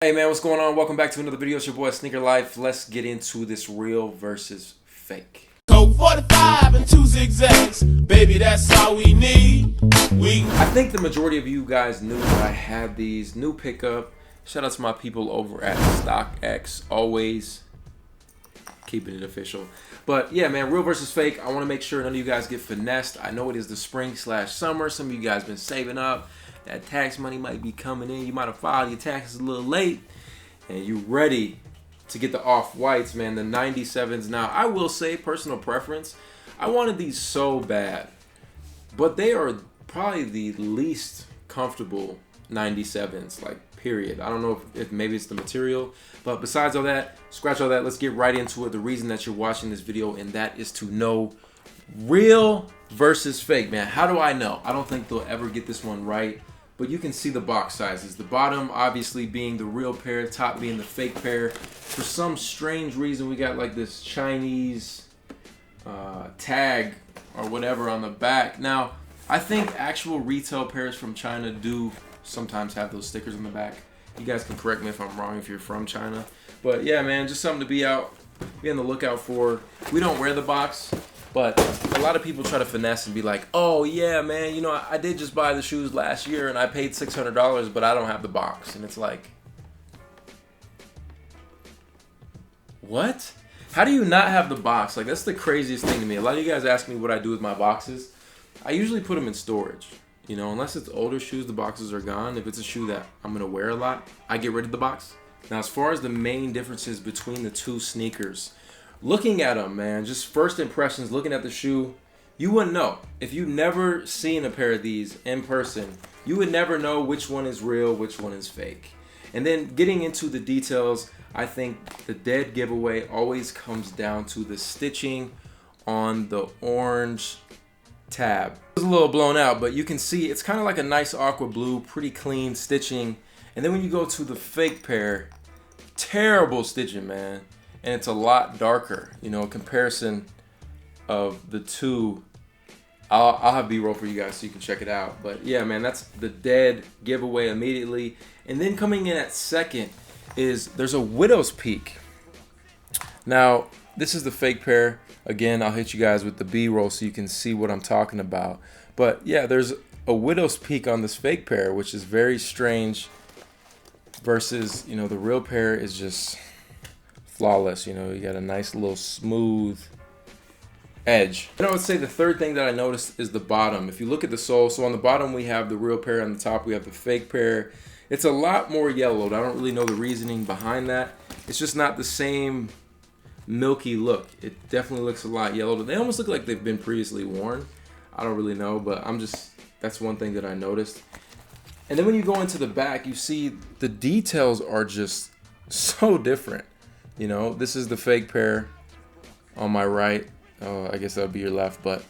Hey man, what's going on? Welcome back to another video. It's your boy ASneakerLife. Let's get into this real versus fake. Code 45 and 2 zigzags. Baby, that's all we need. I think the majority of you guys knew that I had these. New pickup. Shout out to my people over at StockX. Always keeping it official. But yeah, man, real versus fake. I want to make sure none of you guys get finessed. I know it is the spring/summer. Some of you guys been saving up. That tax money might be coming in. You might have filed your taxes a little late. And you ready to get the off-whites, man, the 97s. Now, I will say, personal preference, I wanted these so bad. But they are probably the least comfortable 97s, like, period. I don't know if maybe it's the material. But besides all that, scratch all that, let's get right into it. The reason that you're watching this video, and that is to know real versus fake, man. How do I know? I don't think they'll ever get this one right. But you can see the box sizes. The bottom obviously being the real pair, top being the fake pair. For some strange reason, we got like this Chinese tag or whatever on the back. Now, I think actual retail pairs from China do sometimes have those stickers on the back. You guys can correct me if I'm wrong if you're from China. But yeah, man, just something to be on the lookout for. We don't wear the box. But a lot of people try to finesse and be like, oh, yeah, man, you know, I did just buy the shoes last year and I paid $600, but I don't have the box. And it's like, what? How do you not have the box? Like, that's the craziest thing to me. A lot of you guys ask me what I do with my boxes. I usually put them in storage. You know, unless it's older shoes, the boxes are gone. If it's a shoe that I'm going to wear a lot, I get rid of the box. Now, as far as the main differences between the two sneakers, looking at them, man, just first impressions, looking at the shoe, you wouldn't know. If you've never seen a pair of these in person, you would never know which one is real, which one is fake. And then getting into the details, I think the dead giveaway always comes down to the stitching on the orange tab. It was a little blown out, but you can see it's kind of like a nice aqua blue, pretty clean stitching. And then when you go to the fake pair, terrible stitching, man. And it's a lot darker, you know, a comparison of the two. I'll have B-roll for you guys so you can check it out. But yeah, man, that's the dead giveaway immediately. And then coming in at second is there's a widow's peak. Now, this is the fake pair. Again, I'll hit you guys with the B-roll so you can see what I'm talking about. But yeah, there's a widow's peak on this fake pair, which is very strange versus, you know, the real pair is just flawless. You know, you got a nice little smooth edge. And I would say the third thing that I noticed is the bottom. If you look at the sole, so on the bottom we have the real pair, on the top we have the fake pair. It's a lot more yellowed. I don't really know the reasoning behind that. It's just not the same milky look. It definitely looks a lot yellowed. They almost look like they've been previously worn. I don't really know, but that's one thing that I noticed. And then when you go into the back, you see the details are just so different. You know, this is the fake pair on my right. Oh, I guess that would be your left, but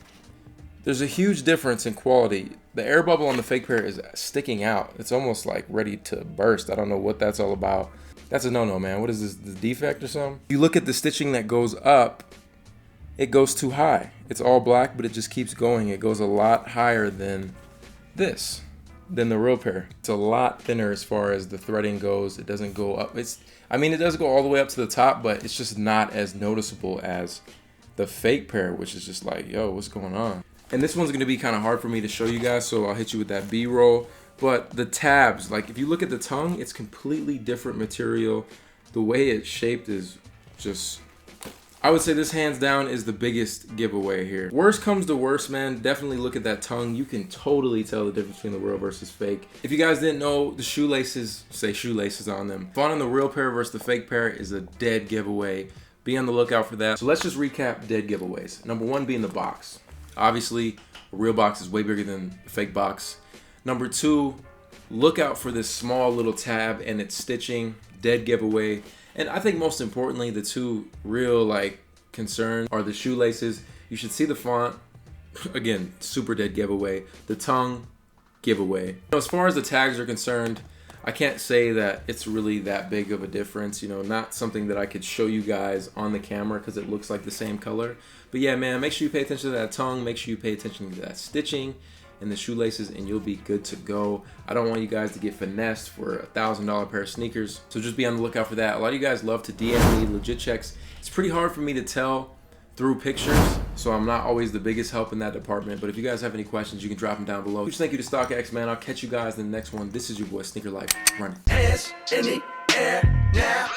there's a huge difference in quality. The air bubble on the fake pair is sticking out. It's almost like ready to burst. I don't know what that's all about. That's a no-no, man. What is this, the defect or something? You look at the stitching that goes up, it goes too high. It's all black, but it just keeps going. It goes a lot higher than this, than the real pair. It's a lot thinner as far as the threading goes. It doesn't go up. I mean, it does go all the way up to the top, but it's just not as noticeable as the fake pair, which is just like, yo, what's going on? And this one's gonna be kind of hard for me to show you guys, so I'll hit you with that B-roll. But the tabs, like if you look at the tongue, it's completely different material. The way it's shaped is just, I would say this hands down is the biggest giveaway here. Worst comes to worst, man, definitely look at that tongue. You can totally tell the difference between the real versus fake. If you guys didn't know, the shoelaces say shoelaces on them. Finding the real pair versus the fake pair is a dead giveaway. Be on the lookout for that. So let's just recap dead giveaways. Number one being the box. Obviously, a real box is way bigger than a fake box. Number two, look out for this small little tab and its stitching. Dead giveaway. And I think most importantly, the two real like concerns are the shoelaces. You should see the font. Again, super dead giveaway. The tongue, giveaway. As far as the tags are concerned, I can't say that it's really that big of a difference. You know, not something that I could show you guys on the camera because it looks like the same color. But yeah, man, make sure you pay attention to that tongue. Make sure you pay attention to that stitching. and the shoelaces, and you'll be good to go. I don't want you guys to get finessed for $1,000 pair of sneakers, so just be on the lookout for that. A lot of you guys love to DM me legit checks. It's pretty hard for me to tell through pictures, so I'm not always the biggest help in that department, but if you guys have any questions, you can drop them down below. Huge thank you to StockX, man. I'll catch you guys in the next one. This is your boy, Sneaker Life. Run it. Hands in the air now.